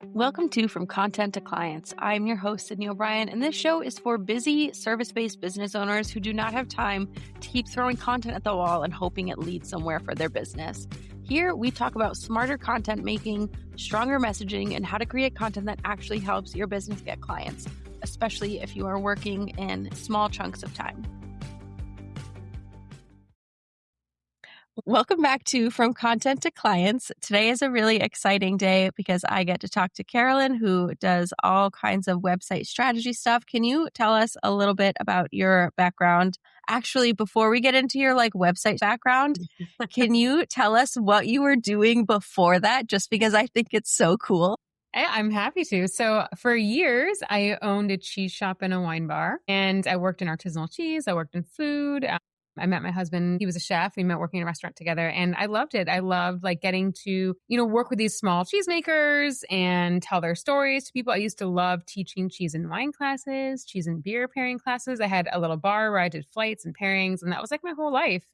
Welcome to From Content to Clients. I'm your host, Sydney O'Brien, and this show is for busy, service-based business owners who do not have time to keep throwing content at the wall and hoping it leads somewhere for their business. Here, we talk about smarter content making, stronger messaging, and how to create content that actually helps your business get clients, especially if you are working in small chunks of time. Welcome back to From Content to Clients. Today is a really exciting day because I get to talk to Carolyn, who does all kinds of website strategy stuff. Can you tell us a little bit about your background? Actually, before we get into your website background, can you tell us what you were doing before that? Just because I think it's so cool. I'm happy to. So for years, I owned a cheese shop and a wine bar, and I worked in artisanal cheese. I worked in food. I met my husband. He was a chef. We met working in a restaurant together, and I loved it. I loved getting to, work with these small cheesemakers and tell their stories to people. I used to love teaching cheese and wine classes, cheese and beer pairing classes. I had a little bar where I did flights and pairings, and that was my whole life.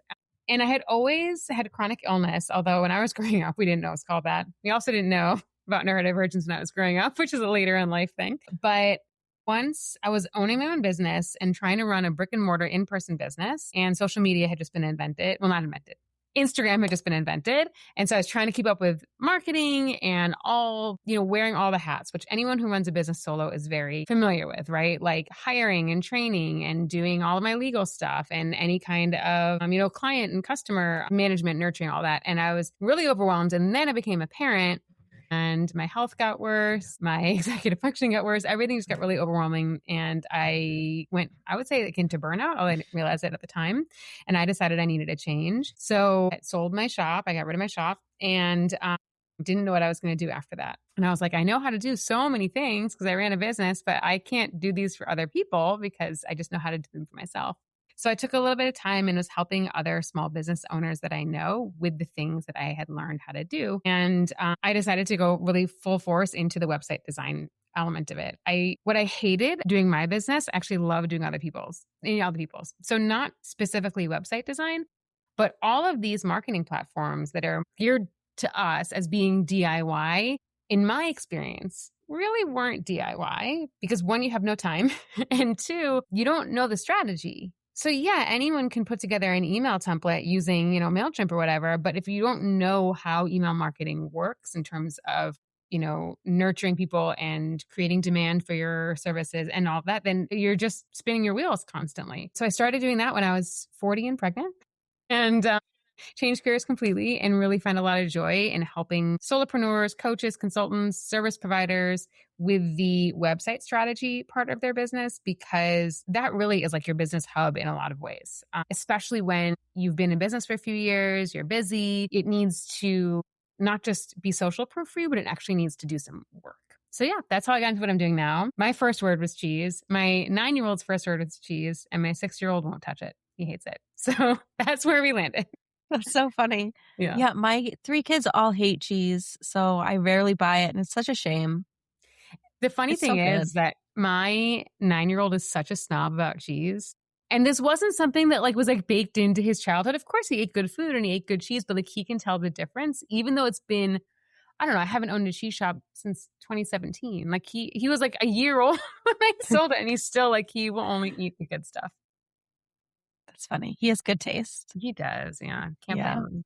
And I had always had chronic illness, although when I was growing up, we didn't know it was called that. We also didn't know about neurodivergence when I was growing up, which is a later in life thing. But once I was owning my own business and trying to run a brick and mortar in-person business, and social media had just been invented. Well, not invented. Instagram had just been invented. And so I was trying to keep up with marketing and wearing all the hats, which anyone who runs a business solo is very familiar with, right? Like hiring and training and doing all of my legal stuff and any kind of, client and customer management, nurturing all that. And I was really overwhelmed. And then I became a parent. And my health got worse. My executive functioning got worse. Everything just got really overwhelming. And I went, I would say, into burnout, although I didn't realize it at the time. And I decided I needed a change. So I sold my shop. I got rid of my shop and didn't know what I was going to do after that. And I was like, I know how to do so many things because I ran a business, but I can't do these for other people because I just know how to do them for myself. So I took a little bit of time and was helping other small business owners that I know with the things that I had learned how to do. And I decided to go really full force into the website design element of it. What I hated doing my business, I actually love doing other people's. So not specifically website design, but all of these marketing platforms that are geared to us as being DIY, in my experience, really weren't DIY because one, you have no time, and two, you don't know the strategy. So yeah, anyone can put together an email template using, MailChimp or whatever. But if you don't know how email marketing works in terms of, nurturing people and creating demand for your services and all of that, then you're just spinning your wheels constantly. So I started doing that when I was 40 and pregnant and changed careers completely and really find a lot of joy in helping solopreneurs, coaches, consultants, service providers with the website strategy part of their business, because that really is like your business hub in a lot of ways, especially when you've been in business for a few years, you're busy. It needs to not just be social proof for you, but it actually needs to do some work. So yeah, that's how I got into what I'm doing now. My first word was cheese. My 9-year-old's first word was cheese, and my 6-year-old won't touch it. He hates it. So that's where we landed. That's so funny. Yeah. Yeah, my 3 kids all hate cheese, so I rarely buy it, and it's such a shame. The funny It's thing so is that my 9-year-old is such a snob about cheese. And this wasn't something that was baked into his childhood. Of course, he ate good food and he ate good cheese, but he can tell the difference, even though it's been, I don't know, I haven't owned a cheese shop since 2017. He was a year old when I sold it, and he's still he will only eat the good stuff. That's funny. He has good taste. He does, yeah. Can't blame him.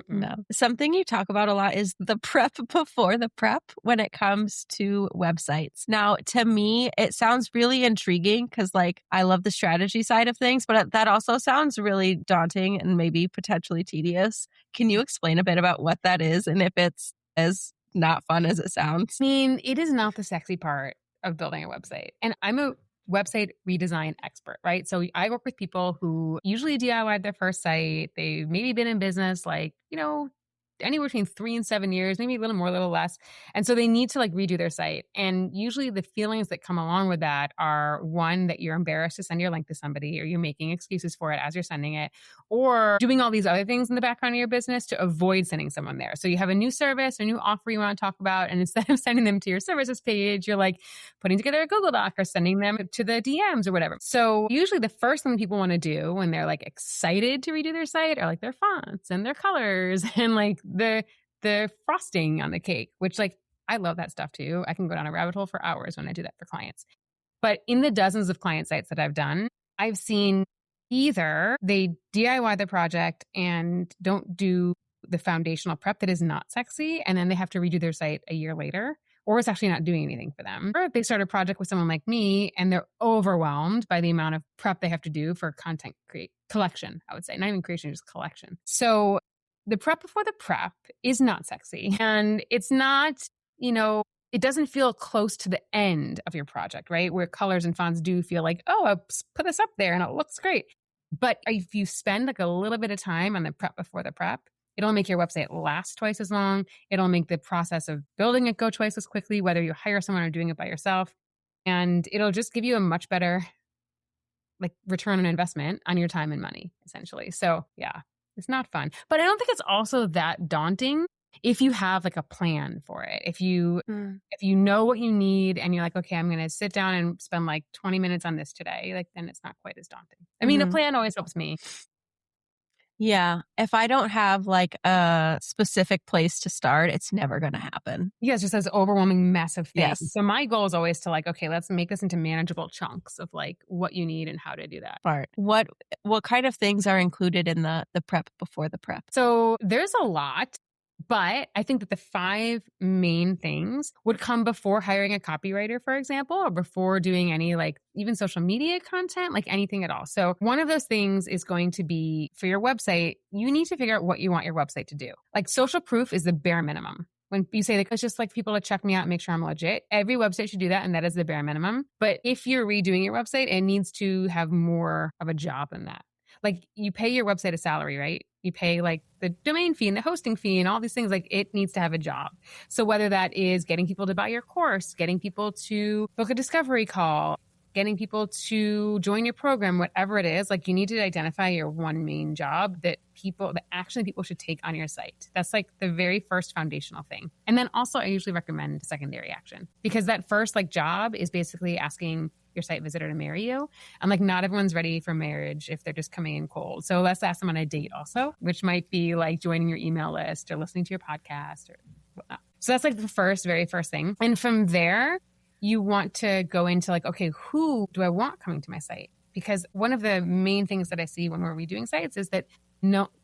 No. Something you talk about a lot is the prep before the prep when it comes to websites. Now, to me, it sounds really intriguing because I love the strategy side of things, but that also sounds really daunting and maybe potentially tedious. Can you explain a bit about what that is and if it's as not fun as it sounds? I mean, it is not the sexy part of building a website. And I'm a website redesign expert, right? So I work with people who usually DIY'd their first site. They've maybe been in business anywhere between 3 and 7 years, maybe a little more, a little less. And so they need to redo their site. And usually the feelings that come along with that are, one, that you're embarrassed to send your link to somebody, or you're making excuses for it as you're sending it, or doing all these other things in the background of your business to avoid sending someone there. So you have a new service, a new offer you want to talk about, and instead of sending them to your services page, you're putting together a Google Doc or sending them to the DMs or whatever. So usually the first thing people want to do when they're excited to redo their site are their fonts and their colors and the frosting on the cake, which I love that stuff too. I can go down a rabbit hole for hours when I do that for clients. But in the dozens of client sites that I've done, I've seen either they DIY the project and don't do the foundational prep that is not sexy, and then they have to redo their site a year later, or it's actually not doing anything for them. Or they start a project with someone like me and they're overwhelmed by the amount of prep they have to do for content collection, I would say. Not even creation, just collection. So the prep before the prep is not sexy. And it's not, it doesn't feel close to the end of your project, right? Where colors and fonts do feel like, oh, I'll put this up there and it looks great. But if you spend like a little bit of time on the prep before the prep, it'll make your website last twice as long. It'll make the process of building it go twice as quickly, whether you hire someone or doing it by yourself. And it'll just give you a much better like return on investment on your time and money, essentially. So yeah, it's not fun. But I don't think it's also that daunting if you have like a plan for it. If you know what you need and you're like, okay, I'm going to sit down and spend like 20 minutes on this today, like then it's not quite as daunting. I mean, a plan always helps me. Yeah. If I don't have like a specific place to start, it's never going to happen. Yeah, it's just this overwhelming mess of things. Yes. So my goal is always to like, okay, let's make this into manageable chunks of like what you need and how to do that. Part. What kind of things are included in the prep before the prep? So there's a lot. But I think that the 5 main things would come before hiring a copywriter, for example, or before doing any like even social media content, like anything at all. So one of those things is going to be for your website, you need to figure out what you want your website to do. Like social proof is the bare minimum. When you say like, it's just like people to check me out and make sure I'm legit, every website should do that. And that is the bare minimum. But if you're redoing your website, it needs to have more of a job than that. Like you pay your website a salary, right? You pay like the domain fee and the hosting fee and all these things, like it needs to have a job. So whether that is getting people to buy your course, getting people to book a discovery call, getting people to join your program, whatever it is, like you need to identify your one main job that actually people should take on your site. That's like the very first foundational thing. And then also I usually recommend secondary action because that first like job is basically asking your site visitor to marry you. And like not everyone's ready for marriage if they're just coming in cold. So let's ask them on a date also, which might be like joining your email list or listening to your podcast or whatnot. So that's like the very first thing. And from there, you want to go into like, okay, who do I want coming to my site? Because one of the main things that I see when we're redoing sites is that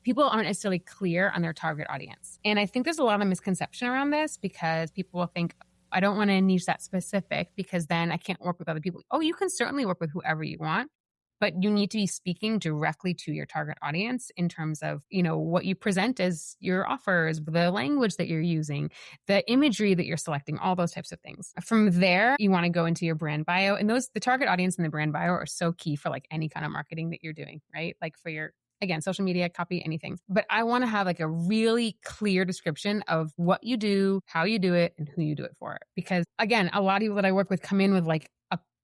people aren't necessarily clear on their target audience. And I think there's a lot of misconception around this because people will think, I don't want to niche that specific because then I can't work with other people. Oh, you can certainly work with whoever you want, but you need to be speaking directly to your target audience in terms of, what you present as your offers, the language that you're using, the imagery that you're selecting, all those types of things. From there, you want to go into your brand bio, and the target audience and the brand bio are so key for like any kind of marketing that you're doing, right? Like for your again, social media, copy, anything. But I want to have like a really clear description of what you do, how you do it, and who you do it for. Because again, a lot of people that I work with come in with like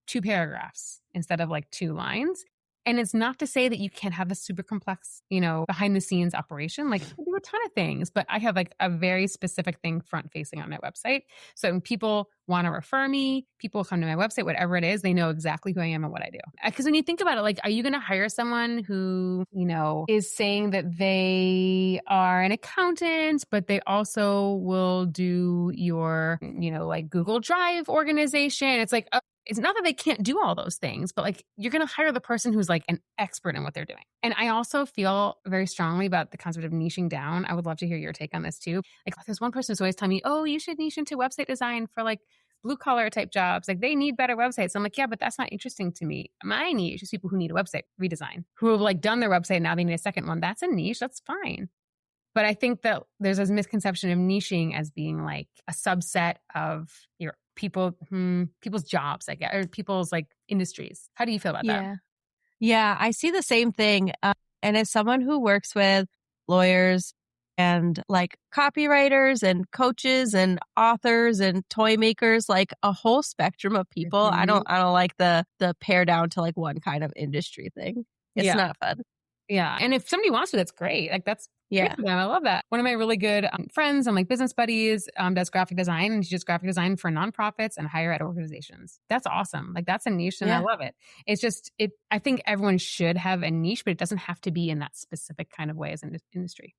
2 paragraphs instead of like 2 lines. And it's not to say that you can't have a super complex, behind the scenes operation. Like I do a ton of things, but I have like a very specific thing front facing on my website. So when people want to refer me, people come to my website, whatever it is, they know exactly who I am and what I do. Because when you think about it, like, are you going to hire someone who, is saying that they are an accountant, but they also will do your, like Google Drive organization? It's like, it's not that they can't do all those things, but like you're going to hire the person who's like an expert in what they're doing. And I also feel very strongly about the concept of niching down. I would love to hear your take on this too. Like there's one person who's always telling me, oh, you should niche into website design for like blue collar type jobs. Like they need better websites. I'm like, yeah, but that's not interesting to me. My niche is people who need a website redesign, who have like done their website. Now they need a second one. That's a niche. That's fine. But I think that there's this misconception of niching as being like a subset of your people's jobs, I guess, or people's like industries. How do you feel about that? Yeah, I see the same thing. And as someone who works with lawyers and like copywriters and coaches and authors and toy makers, like a whole spectrum of people, I don't like the pare down to like one kind of industry thing. It's not fun. Yeah. And if somebody wants to, that's great. Like that's great for them. I love that. One of my really good friends and like business buddies does graphic design, and she does graphic design for nonprofits and higher ed organizations. That's awesome. Like that's a niche and I love it. It's just, I think everyone should have a niche, but it doesn't have to be in that specific kind of way as an industry.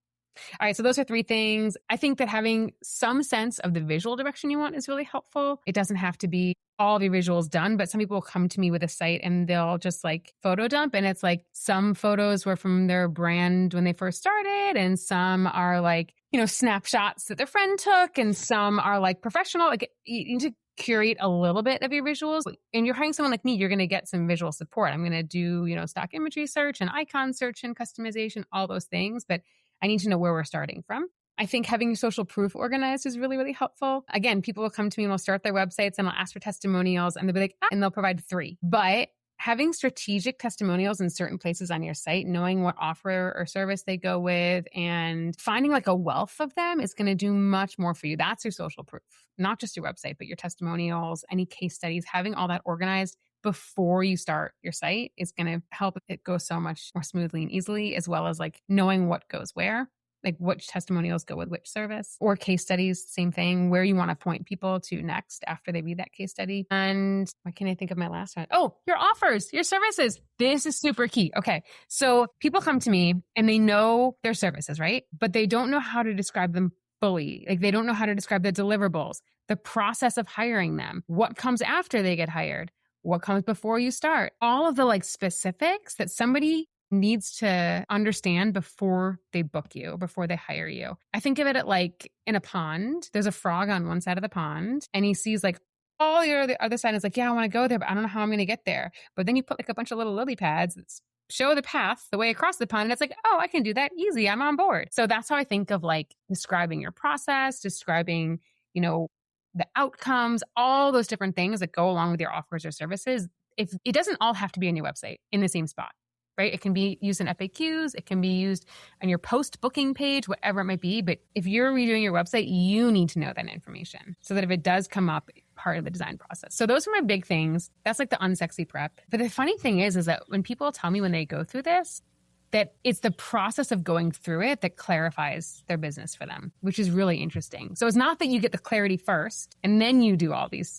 All right. So those are three things. I think that having some sense of the visual direction you want is really helpful. It doesn't have to be all the visuals done, but some people will come to me with a site and they'll just like photo dump. And it's like some photos were from their brand when they first started, and some are like, snapshots that their friend took, and some are like professional. Like you need to curate a little bit of your visuals. And you're hiring someone like me, you're going to get some visual support. I'm going to do, stock imagery search and icon search and customization, all those things. But I need to know where we're starting from. I think having your social proof organized is really, really helpful. Again, people will come to me and they'll start their websites and I'll ask for testimonials and they'll be like, and they'll provide 3. But having strategic testimonials in certain places on your site, knowing what offer or service they go with, and finding like a wealth of them is going to do much more for you. That's your social proof, not just your website, but your testimonials, any case studies, having all that organized before you start your site is going to help it go so much more smoothly and easily, as well as like knowing what goes where, like which testimonials go with which service, or case studies, same thing, where you want to point people to next after they read that case study. And what can I think of my last one? Oh, your offers, your services. This is super key. Okay. So people come to me and they know their services, right? But they don't know how to describe them fully. Like they don't know how to describe the deliverables, the process of hiring them, what comes after they get hired, what comes before you start, all of the like specifics that somebody needs to understand before they book you, before they hire you. I think of it at like in a pond, there's a frog on one side of the pond and he sees like all the other side is like, yeah, I want to go there, but I don't know how I'm going to get there. But then you put like a bunch of little lily pads that show the path, the way across the pond. And it's like, oh, I can do that easy. I'm on board. So that's how I think of like describing your process, describing, the outcomes, all those different things that go along with your offers or services. If it doesn't all have to be on your website in the same spot, right? It can be used in FAQs. It can be used on your post booking page, whatever it might be. But if you're redoing your website, you need to know that information so that if it does come up, part of the design process. So those are my big things. That's like the unsexy prep. But the funny thing is that when people tell me when they go through this, that it's the process of going through it that clarifies their business for them, which is really interesting. So it's not that you get the clarity first and then you do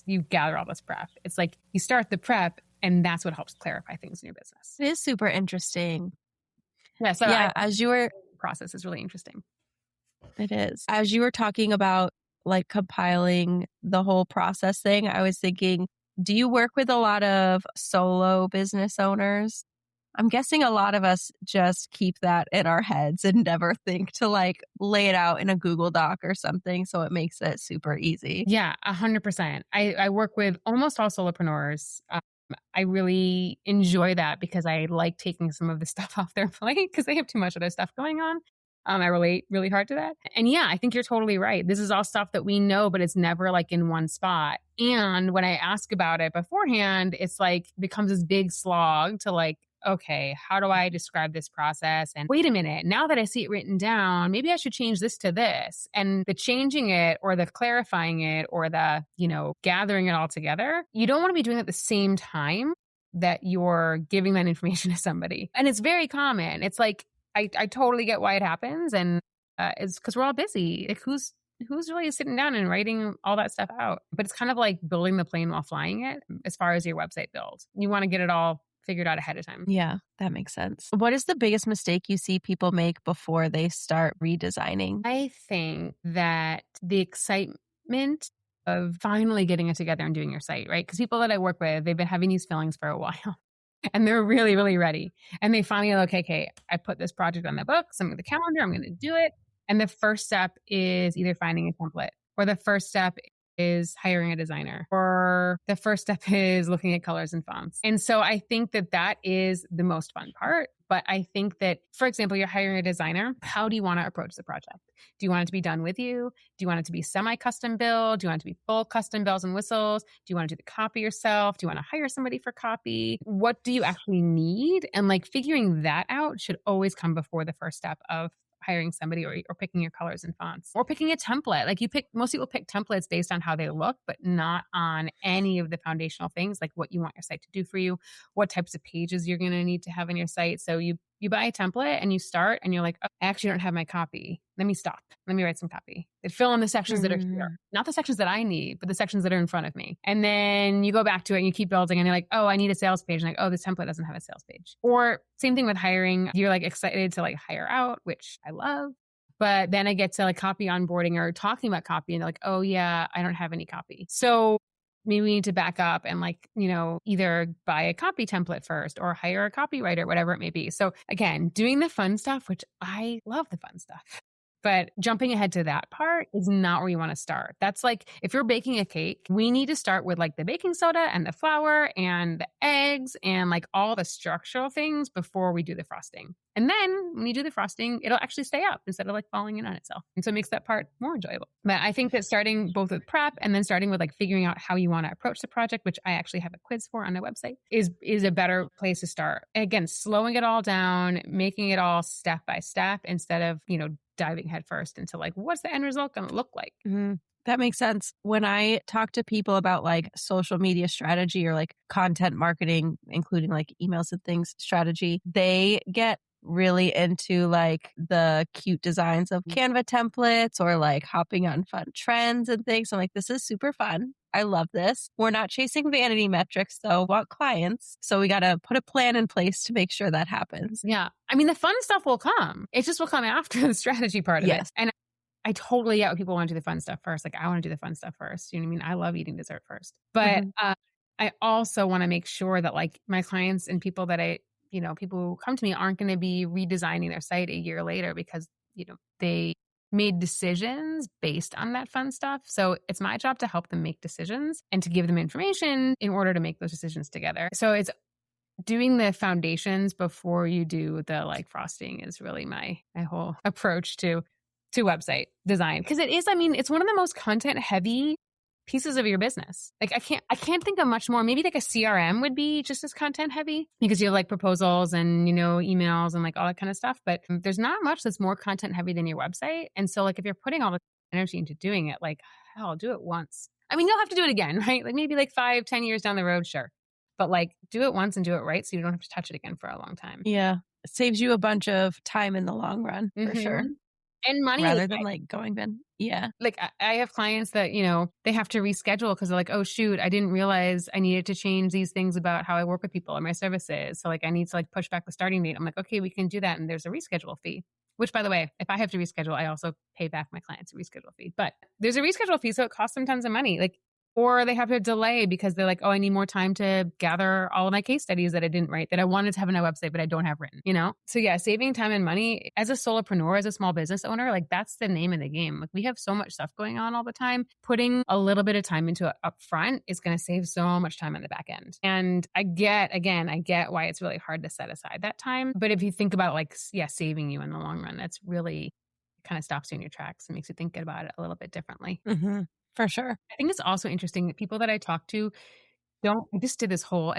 you gather all this prep. It's like you start the prep and that's what helps clarify things in your business. It is super interesting. Yeah. So the process is really interesting. It is. As you were talking about like compiling the whole process thing, I was thinking, do you work with a lot of solo business owners? I'm guessing a lot of us just keep that in our heads and never think to like lay it out in a Google Doc or something. So it makes it super easy. Yeah, 100%. I work with almost all solopreneurs. I really enjoy that because I like taking some of the stuff off their plate because they have too much other stuff going on. I relate really hard to that. And yeah, I think you're totally right. This is all stuff that we know, but it's never like in one spot. And when I ask about it beforehand, it's like becomes this big slog to like, okay, how do I describe this process? And wait a minute, now that I see it written down, maybe I should change this to this. And the changing it or the clarifying it or the, gathering it all together, you don't want to be doing it at the same time that you're giving that information to somebody. And it's very common. It's like, I totally get why it happens. And it's because we're all busy. Like who's really sitting down and writing all that stuff out? But it's kind of like building the plane while flying it as far as your website build. You want to get it all figured out ahead of time. Yeah, that makes sense. What is the biggest mistake you see people make before they start redesigning? I think that the excitement of finally getting it together and doing your site, right? Because people that I work with, they've been having these feelings for a while. And they're really, really ready. And they finally are like, okay, I put this project on the books. I'm on the calendar. I'm going to do it. And the first step is either finding a template, or the first step is hiring a designer, or the first step is looking at colors and fonts. And so I think that is the most fun part. But I think that, for example, you're hiring a designer. How do you want to approach the project? Do you want it to be done with you? Do you want it to be semi-custom build? Do you want it to be full custom bells and whistles? Do you want to do the copy yourself? Do you want to hire somebody for copy? What do you actually need? And like figuring that out should always come before the first step of hiring somebody or picking your colors and fonts or picking a template. Like most people pick templates based on how they look, but not on any of the foundational things, like what you want your site to do for you, what types of pages you're going to need to have on your site. So you buy a template and you start and you're like, oh, I actually don't have my copy. Let me stop. Let me write some copy. It fill in the sections that are here, not the sections that I need, but the sections that are in front of me. And then you go back to it and you keep building and you're like, oh, I need a sales page. And like, oh, this template doesn't have a sales page. Or same thing with hiring. You're like excited to like hire out, which I love. But then I get to like copy onboarding or talking about copy and they're like, oh yeah, I don't have any copy. So maybe we need to back up and like, either buy a copy template first or hire a copywriter, whatever it may be. So again, doing the fun stuff, which I love the fun stuff. But jumping ahead to that part is not where you want to start. That's like if you're baking a cake, we need to start with like the baking soda and the flour and the eggs and like all the structural things before we do the frosting. And then when you do the frosting, it'll actually stay up instead of like falling in on itself. And so it makes that part more enjoyable. But I think that starting both with prep and then starting with like figuring out how you want to approach the project, which I actually have a quiz for on my website, is a better place to start. Again, slowing it all down, making it all step by step instead of, diving headfirst into like, what's the end result going to look like? Mm-hmm. That makes sense. When I talk to people about like social media strategy or like content marketing, including like emails and things strategy, they get really into like the cute designs of Canva templates or like hopping on fun trends and things. I'm like, this is super fun. I love this. We're not chasing vanity metrics though. We want clients. So we got to put a plan in place to make sure that happens. Yeah. I mean, the fun stuff will come. It just will come after the strategy part of it. And I totally get what people want to do the fun stuff first. Like I want to do the fun stuff first. You know what I mean? I love eating dessert first. But I also want to make sure that like my clients and people that people who come to me aren't going to be redesigning their site a year later because, they made decisions based on that fun stuff. So it's my job to help them make decisions and to give them information in order to make those decisions together. So it's doing the foundations before you do the like frosting is really my whole approach to website design. Because it's one of the most content heavy pieces of your business. Like I can't think of much more. Maybe like a CRM would be just as content heavy because you have like proposals and, emails and like all that kind of stuff. But there's not much that's more content heavy than your website. And so like if you're putting all the energy into doing it, like hell, do it once. I mean, you'll have to do it again, right? Like maybe like 5-10 years down the road, sure. But like do it once and do it right so you don't have to touch it again for a long time. Yeah. It saves you a bunch of time in the long run for sure. And money. Rather than like going in. Yeah. Like I have clients that, they have to reschedule because they're like, oh shoot, I didn't realize I needed to change these things about how I work with people and my services. So like I need to like push back the starting date. I'm like, okay, we can do that. And there's a reschedule fee, which by the way, if I have to reschedule, I also pay back my clients a reschedule fee, but there's a reschedule fee. So it costs them tons of money. Like, or they have to delay because they're like, oh, I need more time to gather all of my case studies that I didn't write, that I wanted to have on my website, but I don't have written, So yeah, saving time and money as a solopreneur, as a small business owner, like that's the name of the game. Like we have so much stuff going on all the time. Putting a little bit of time into it up front is going to save so much time on the back end. And I get why it's really hard to set aside that time. But if you think about like, saving you in the long run, that's really kind of stops you in your tracks and makes you think about it a little bit differently. Mm-hmm. For sure. I think it's also interesting that people that I talk to I just did this whole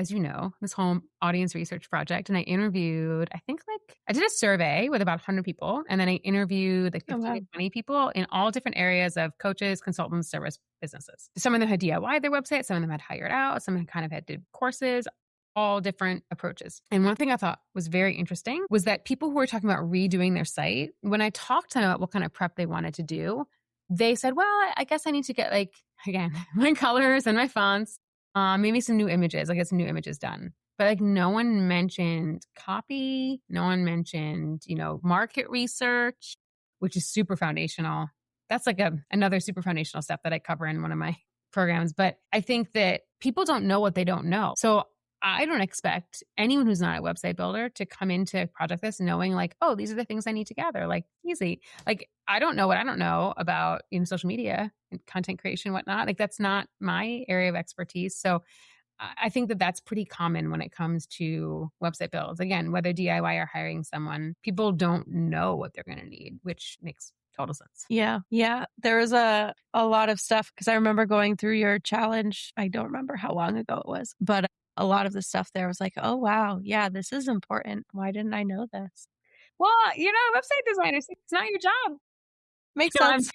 audience research project and I interviewed, I did a survey with about 100 people and then I interviewed like 15 to 20 people in all different areas of coaches, consultants, service businesses. Some of them had DIY their website, some of them had hired out, some kind of had did courses, all different approaches. And one thing I thought was very interesting was that people who were talking about redoing their site, when I talked to them about what kind of prep they wanted to do, they said, well, I guess I need to get like, again, my colors and my fonts, maybe some new images. I get some new images done. But like no one mentioned copy. No one mentioned, market research, which is super foundational. That's like another super foundational step that I cover in one of my programs. But I think that people don't know what they don't know. So I don't expect anyone who's not a website builder to come into a project this knowing like, oh, these are the things I need to gather. Like easy. Like I don't know what I don't know about social media and content creation, whatnot. Like that's not my area of expertise. So I think that that's pretty common when it comes to website builds. Again, whether DIY or hiring someone, people don't know what they're going to need, which makes total sense. Yeah. Yeah. There was a lot of stuff because I remember going through your challenge. I don't remember how long ago it was, but a lot of the stuff there was like, oh, wow. Yeah, this is important. Why didn't I know this? Well, website designers, it's not your job. Makes sense.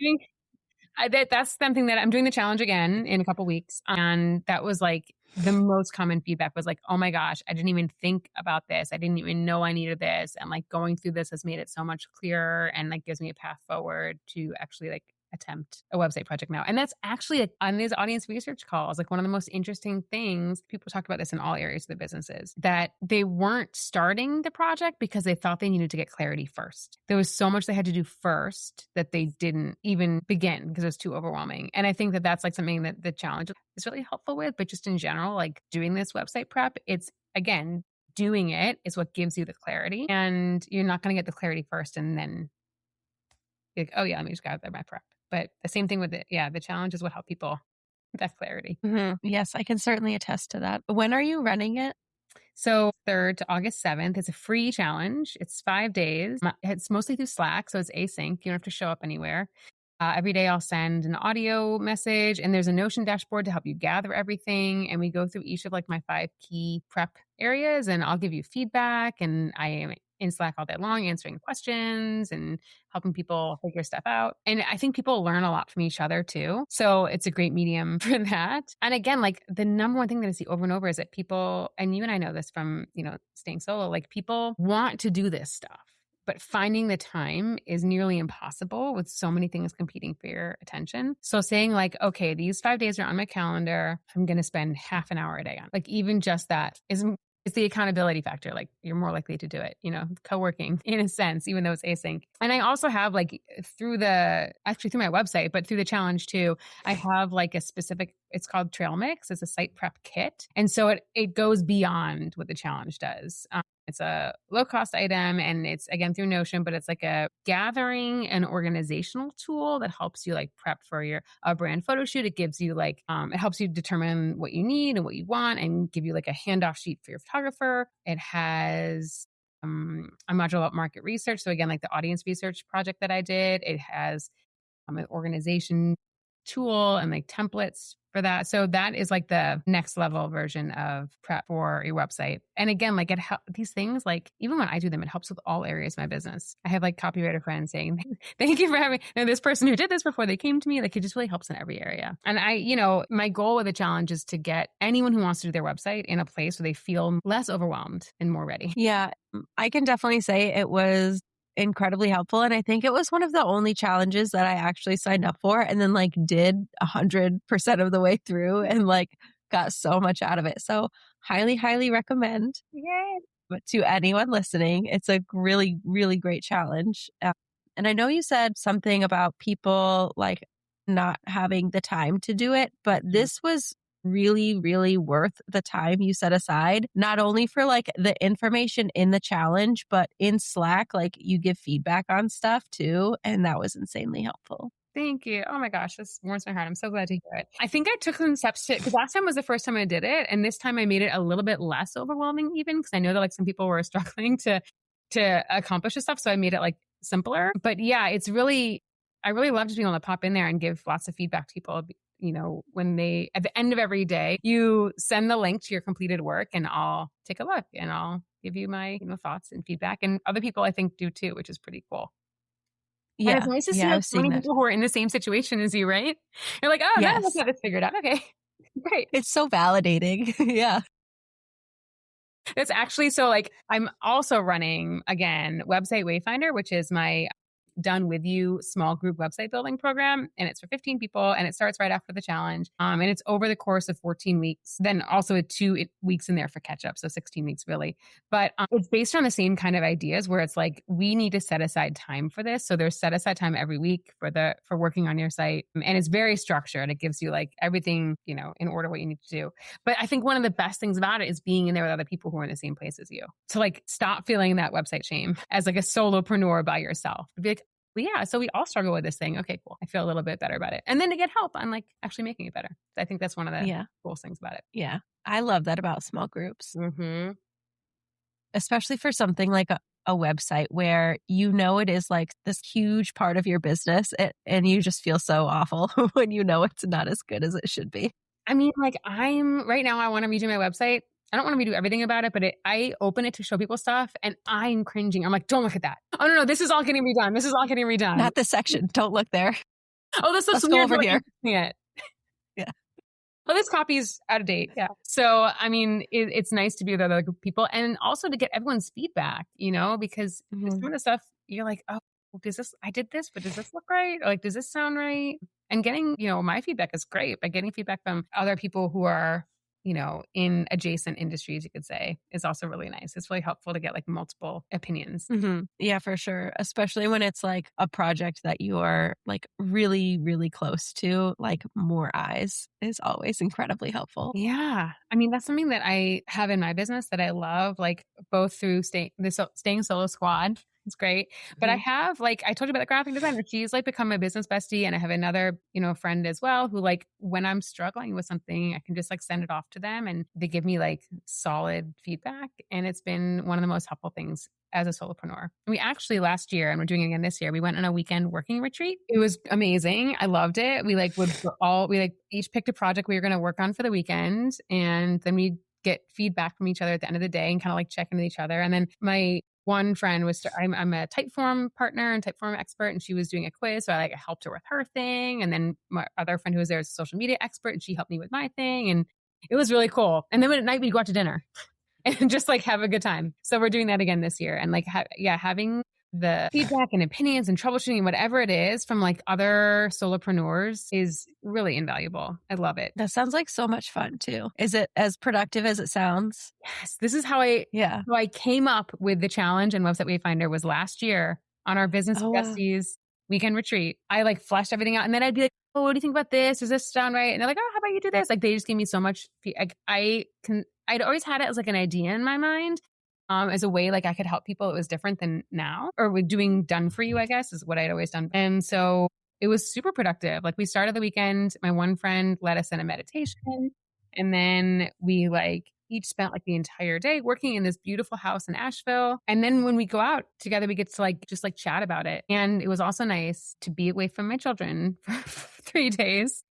That's something that I'm doing the challenge again in a couple weeks. And that was like the most common feedback was like, oh my gosh, I didn't even think about this. I didn't even know I needed this. And like going through this has made it so much clearer and like gives me a path forward to actually like attempt a website project now. And that's actually like, on these audience research calls, like one of the most interesting things, people talk about this in all areas of the businesses, that they weren't starting the project because they thought they needed to get clarity first. There was so much they had to do first that they didn't even begin because it was too overwhelming. And I think that that's like something that the challenge is really helpful with, but just in general, like doing this website prep, it's again, doing it is what gives you the clarity, and you're not going to get the clarity first and then you're like, oh yeah, let me just gather my prep. But the same thing with it. Yeah, the challenge is what help people with that clarity. Yes, I can certainly attest to that. When are you running it? So 3rd to August 7th, it's a free challenge. It's 5 days. It's mostly through Slack, so it's async. You don't have to show up anywhere. Every day I'll send an audio message, and there's a Notion dashboard to help you gather everything. And we go through each of like my 5 key prep areas, and I'll give you feedback. And I am in Slack all day long answering questions and helping people figure stuff out. And I think people learn a lot from each other too. So it's a great medium for that. And again, like the number one thing that I see over and over is that people, and you and I know this from, staying solo, like people want to do this stuff, but finding the time is nearly impossible with so many things competing for your attention. So saying like, okay, these 5 days are on my calendar. I'm going to spend half an hour a day on, like, even just that is the accountability factor. Like you're more likely to do it, co-working in a sense, even though it's async. And I also have like through my website, but through the challenge too, I have like a specific, it's called Trail Mix. It's a site prep kit. And so it goes beyond what the challenge does. It's a low cost item, and it's again through Notion, but it's like a gathering and organizational tool that helps you like prep for a brand photo shoot. It gives you like, it helps you determine what you need and what you want and give you like a handoff sheet for your photographer. It has a module about market research. So again, like the audience research project that I did, it has an organization tool and like templates for that. So that is like the next level version of prep for your website. And again, like these things, like even when I do them, it helps with all areas of my business. I have like copywriter friends saying, thank you for having this person who did this before they came to me. Like it just really helps in every area. And my goal with the challenge is to get anyone who wants to do their website in a place where they feel less overwhelmed and more ready. Yeah, I can definitely say it was incredibly helpful. And I think it was one of the only challenges that I actually signed up for and then like did 100% of the way through and like got so much out of it. So highly, highly recommend. Yay. But to anyone listening, it's a really, really great challenge. And I know you said something about people like not having the time to do it, but this was really, really worth the time you set aside, not only for like the information in the challenge, but in Slack, like you give feedback on stuff too. And that was insanely helpful. Thank you. Oh my gosh, this warms my heart. I'm so glad to hear it. I think I took some steps because last time was the first time I did it. And this time I made it a little bit less overwhelming even because I know that like some people were struggling to accomplish this stuff. So I made it like simpler. But yeah, I really love just being able to pop in there and give lots of feedback to people. When at the end of every day, you send the link to your completed work and I'll take a look and I'll give you my, thoughts and feedback. And other people I think do too, which is pretty cool. Yeah. And it's nice to see like, so many people who are in the same situation as you, right? You're like, oh, yes. Now I've got this figured out. Okay, great. It's so validating. Yeah. That's actually, so like, I'm also running, again, Website Wayfinder, which is my done with you small group website building program. And it's for 15 people and it starts right after the challenge. And it's over the course of 14 weeks, then also 2 weeks in there for catch up. So 16 weeks really, but it's based on the same kind of ideas where it's like, we need to set aside time for this. So there's set aside time every week for working on your site. And it's very structured. It gives you like everything, in order what you need to do. But I think one of the best things about it is being in there with other people who are in the same place as you. To like stop feeling that website shame as like a solopreneur by yourself. To be like, well, yeah, so we all struggle with this thing. Okay, cool. I feel a little bit better about it. And then to get help on like actually making it better. I think that's one of the coolest things about it. Yeah. I love that about small groups. Mm-hmm. Especially for something like a website where it is like this huge part of your business and you just feel so awful when it's not as good as it should be. I mean, like right now I want to redo my website. I don't want to redo everything about it, but I open it to show people stuff and I'm cringing. I'm like, don't look at that. Oh, no, this is all getting redone. This is all getting redone. Not this section. Don't look there. Oh, this looks weird. Go over here. Yeah. Well, this copy's out of date. Yeah. So, I mean, it's nice to be with other people and also to get everyone's feedback, because some of the stuff you're like, oh, I did this, but does this look right? Or like, does this sound right? And getting, my feedback is great, but getting feedback from other people who are, in adjacent industries, you could say, is also really nice. It's really helpful to get like multiple opinions. Yeah, for sure. Especially when it's like a project that you are like really, really close to, like more eyes is always incredibly helpful. Yeah. I mean, that's something that I have in my business that I love, like both through staying solo squad. It's great. But I Mhm. have like, I told you about the graphic designer. She's like become my business bestie. And I have another, friend as well who like, when I'm struggling with something, I can just like send it off to them and they give me like solid feedback. And it's been one of the most helpful things as a solopreneur. We actually last year, and we're doing it again this year, we went on a weekend working retreat. It was amazing. I loved it. We each picked a project we were going to work on for the weekend. And then we get feedback from each other at the end of the day and kind of like check in with each other. And then my one friend I'm a Typeform partner and Typeform expert, and she was doing a quiz. So I helped her with her thing. And then my other friend who was there is a social media expert, and she helped me with my thing. And it was really cool. And then at night we'd go out to dinner and just like have a good time. So we're doing that again this year. And like, having the feedback and opinions and troubleshooting, whatever it is from like other solopreneurs is really invaluable. I love it. That sounds like so much fun too. Is it as productive as it sounds? Yes. This is how I came up with the challenge and Website Wayfinder was last year on our Business Oh, wow. Besties weekend retreat. I like fleshed everything out and then I'd be like, oh, what do you think about this? Does this sound right? And they're like, oh, how about you do this? Like they just gave me so much. I'd always had it as like an idea in my mind. As a way like I could help people. It was different than now, or with doing done for you, I guess, is what I'd always done. And so it was super productive. Like we started the weekend, my one friend led us in a meditation, and then we like each spent like the entire day working in this beautiful house in Asheville. And then when we go out together, we get to like just like chat about it. And it was also nice to be away from my children for 3 days.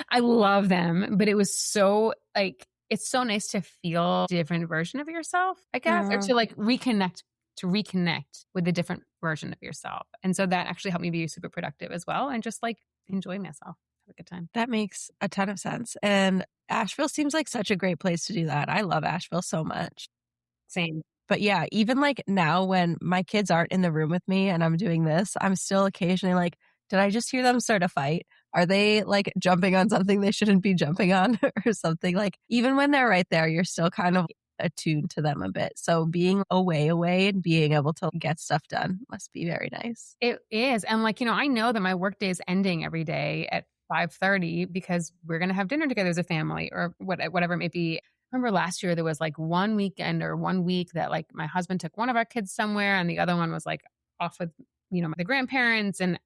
I love them, but it was so like it's so nice to feel a different version of yourself, I guess, or to like reconnect with a different version of yourself. And so that actually helped me be super productive as well and just like enjoy myself. Have a good time. That makes a ton of sense. And Asheville seems like such a great place to do that. I love Asheville so much. Same. But yeah, even like now when my kids aren't in the room with me and I'm doing this, I'm still occasionally like, did I just hear them start a fight? Are they like jumping on something they shouldn't be jumping on or something? Like even when they're right there, you're still kind of attuned to them a bit. So being away and being able to get stuff done must be very nice. It is. And like, I know that my workday is ending every day at 5:30 because we're going to have dinner together as a family or whatever it may be. I remember last year there was like one weekend or 1 week that like my husband took one of our kids somewhere and the other one was like off with, the grandparents. And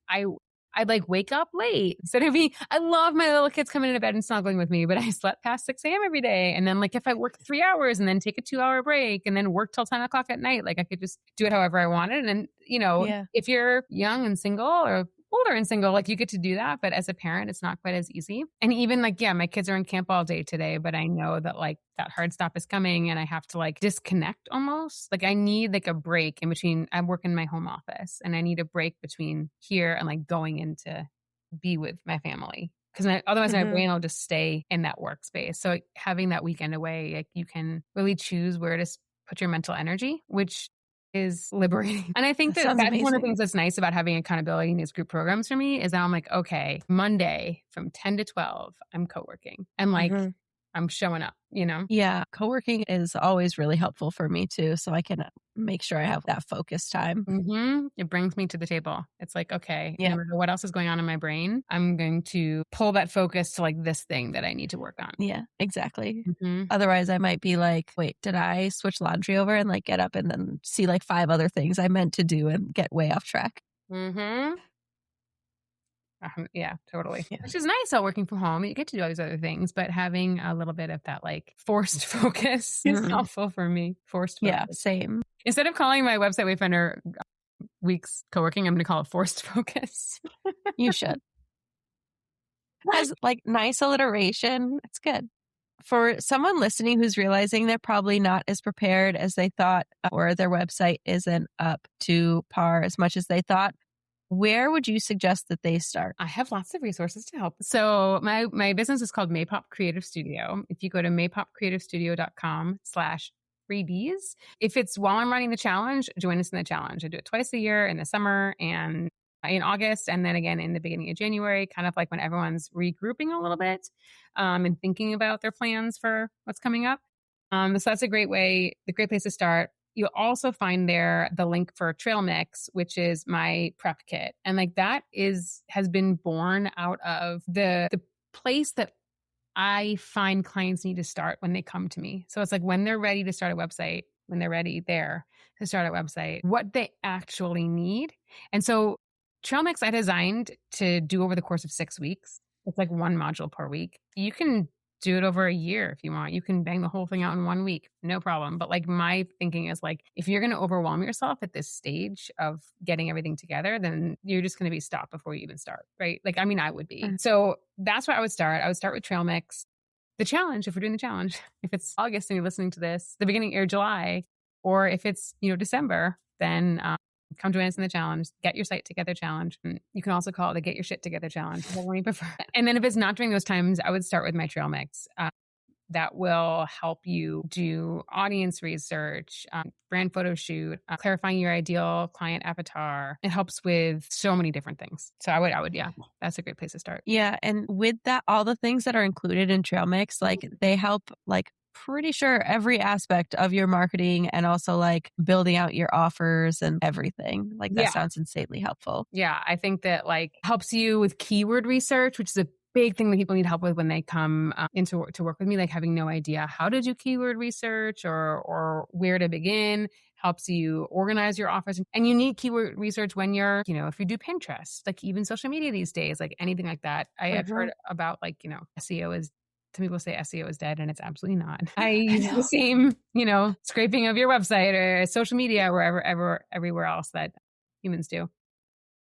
I'd like wake up late instead of I love my little kids coming into bed and snuggling with me, but I slept past 6 a.m. every day. And then like if I worked 3 hours and then take a 2-hour break and then work till 10 o'clock at night, like I could just do it however I wanted. And, if you're young and single or older and single, like you get to do that. But as a parent, it's not quite as easy. And even like, my kids are in camp all day today, but I know that like that hard stop is coming and I have to like disconnect almost. Like I need like a break in between. I work in my home office and I need a break between here and like going in to be with my family. Because otherwise my brain will just stay in that workspace. So like, having that weekend away, like you can really choose where to put your mental energy, which is liberating. And I think that's one of the things that's nice about having accountability in these group programs for me is that I'm like, okay, Monday from 10 to 12, I'm co-working and like I'm showing up, Yeah. Co-working is always really helpful for me too. So I can make sure I have that focus time. It brings me to the table. It's like, okay, no matter what else is going on in my brain, I'm going to pull that focus to like this thing that I need to work on. Yeah, exactly. Otherwise I might be like, wait, did I switch laundry over and like get up and then see like 5 other things I meant to do and get way off track? Yeah, totally. Yeah. Which is nice about working from home. You get to do all these other things, but having a little bit of that like forced focus is helpful for me. Forced focus. Yeah, same. Instead of calling my Website Wayfinder weeks co-working, I'm going to call it forced focus. You should. As like nice alliteration, it's good. For someone listening who's realizing they're probably not as prepared as they thought or their website isn't up to par as much as they thought, where would you suggest that they start? I have lots of resources to help. So my business is called Maypop Creative Studio. If you go to maypopcreativestudio.com/ freebies. If it's while I'm running the challenge, join us in the challenge. I do it twice a year in the summer and in August, and then again in the beginning of January, kind of like when everyone's regrouping a little bit and thinking about their plans for what's coming up. So that's a great way, the great place to start. You'll also find there the link for Trail Mix, which is my prep kit. And like that has been born out of the place that I find clients need to start when they come to me. So it's like when they're ready to start a website, when they're ready there to start a website, what they actually need. And so Trail Mix I designed to do over the course of 6 weeks. It's like one module per week. You can do it over a year if you want. You can bang the whole thing out in 1 week, no problem. But like my thinking is like, if you're going to overwhelm yourself at this stage of getting everything together, then you're just going to be stopped before you even start, right? Like, I mean, I would be. So that's where I would start. I would start with Trail Mix. The challenge, if we're doing the challenge, if it's August and you're listening to this, the beginning or July, or if it's, December, then come join us in the challenge, get your site together challenge. And you can also call it the get your shit together challenge, whatever you prefer. And then if it's not during those times, I would start with my Trail Mix. That will help you do audience research, brand photo shoot, clarifying your ideal client avatar. It helps with so many different things. So yeah, that's a great place to start. Yeah. And with that, all the things that are included in Trail Mix, like they help like pretty sure every aspect of your marketing and also like building out your offers and everything. Like that sounds insanely helpful. Yeah. I think that like helps you with keyword research, which is a big thing that people need help with when they come to work with me, like having no idea how to do keyword research or where to begin. Helps you organize your offers. And you need keyword research when you're, if you do Pinterest, like even social media these days, like anything like that. I've heard about like, SEO is, some people say SEO is dead and it's absolutely not. I use the same, scraping of your website or social media or everywhere else that humans do.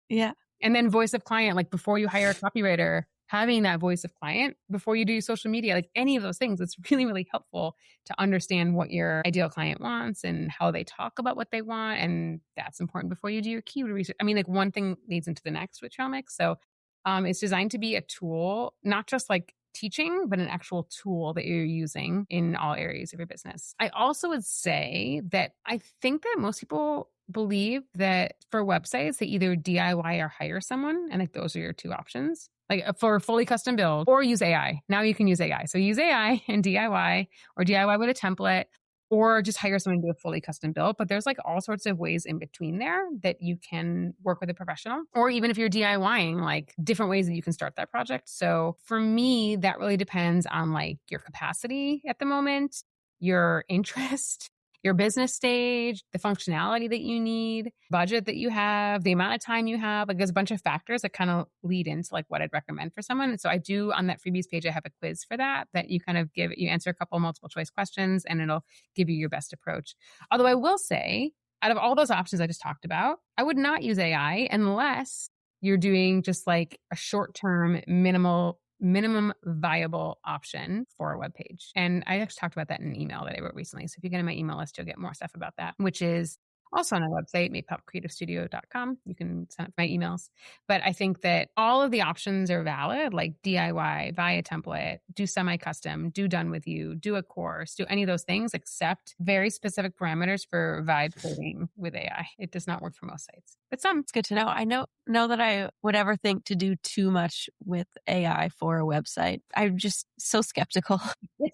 Yeah. And then voice of client, like before you hire a copywriter, having that voice of client before you do social media, like any of those things, it's really, really helpful to understand what your ideal client wants and how they talk about what they want. And that's important before you do your keyword research. I mean, like one thing leads into the next with Trail Mix. So it's designed to be a tool, not just like teaching, but an actual tool that you're using in all areas of your business. I also would say that I think that most people believe that for websites, they either DIY or hire someone. And like those are your two options. Like for fully custom build or use AI. Now you can use AI. So use AI and DIY or DIY with a template or just hire someone to do a fully custom build. But there's like all sorts of ways in between there that you can work with a professional, or even if you're DIYing, like different ways that you can start that project. So for me, that really depends on like your capacity at the moment, your interest, your business stage, the functionality that you need, budget that you have, the amount of time you have. Like there's a bunch of factors that kind of lead into like what I'd recommend for someone. And so I do on that freebies page, I have a quiz for that you kind of you answer a couple multiple choice questions and it'll give you your best approach. Although I will say, out of all those options I just talked about, I would not use AI unless you're doing just like a short-term minimum viable option for a web page. And I actually talked about that in an email that I wrote recently. So if you get in my email list, you'll get more stuff about that, which is also on our website, makeupcreativestudio.com. You can sign up for my emails. But I think that all of the options are valid, like DIY, buy a template, do semi-custom, do done with you, do a course, do any of those things, except very specific parameters for vibe coding with AI. It does not work for most sites. But some. It's good to know. I know that I would ever think to do too much with AI for a website. I'm just so skeptical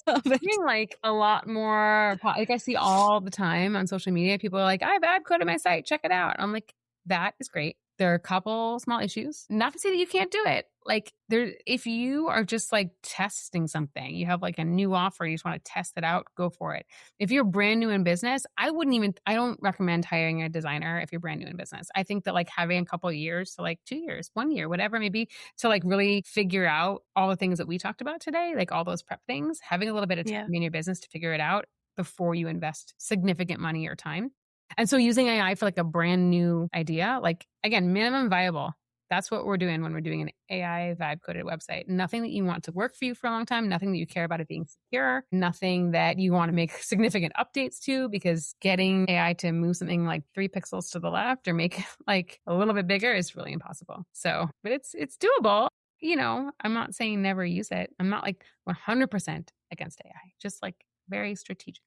of it. Doing like a lot more, like I see all the time on social media, people are like, I've ad coded my site, check it out. I'm like, that is great. There are a couple small issues. Not to say that you can't do it. Like if you are just like testing something, you have like a new offer, you just want to test it out, go for it. If you're brand new in business, I don't recommend hiring a designer if you're brand new in business. I think that like having a couple of years, so like 2 years, 1 year, whatever it may be, to like really figure out all the things that we talked about today, like all those prep things, having a little bit of time in your business to figure it out before you invest significant money or time. And so using AI for like a brand new idea, like again, minimum viable. That's what we're doing when we're doing an AI vibe coded website. Nothing that you want to work for you for a long time, nothing that you care about it being secure, nothing that you want to make significant updates to, because getting AI to move something like 3 pixels to the left or make it like a little bit bigger is really impossible. So, but it's doable. I'm not saying never use it. I'm not like 100% against AI, just like very strategic.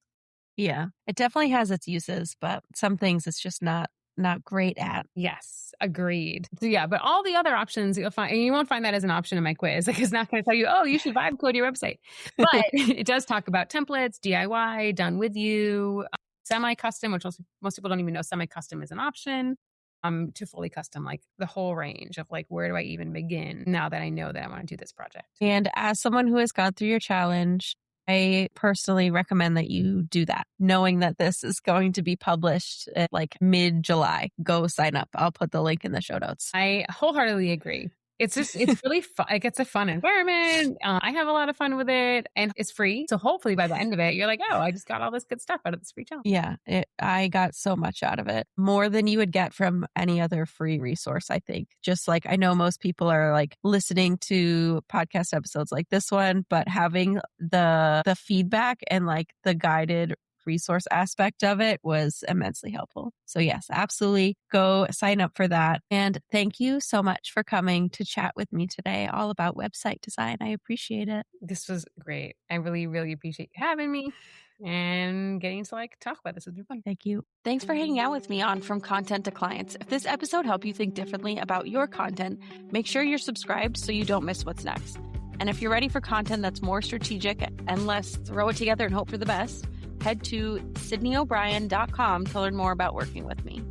Yeah, it definitely has its uses, but some things it's just not great at. Yes, agreed. So yeah, but all the other options you'll find, and you won't find that as an option in my quiz. Like it's not going to tell you, oh, you should vibe code your website. But it does talk about templates, DIY, done with you, semi-custom, which also, most people don't even know semi-custom is an option. To fully custom, like the whole range of like, where do I even begin now that I know that I want to do this project? And as someone who has gone through your challenge, I personally recommend that you do that, knowing that this is going to be published at like mid-July. Go sign up. I'll put the link in the show notes. I wholeheartedly agree. It's really fun. Like it's a fun environment. I have a lot of fun with it and it's free. So hopefully by the end of it, you're like, oh, I just got all this good stuff out of this free challenge. Yeah, I got so much out of it. More than you would get from any other free resource, I think. Just like I know most people are like listening to podcast episodes like this one, but having the feedback and like the guided resource aspect of it was immensely helpful. So yes, absolutely go sign up for that. And thank you so much for coming to chat with me today all about website design. I appreciate it. This was great. I really, really appreciate you having me and getting to like talk about this. It's been fun. Thank you. Thanks for hanging out with me on From Content to Clients. If this episode helped you think differently about your content, make sure you're subscribed so you don't miss what's next. And if you're ready for content that's more strategic and less throw it together and hope for the best, head to sydneyobrien.com to learn more about working with me.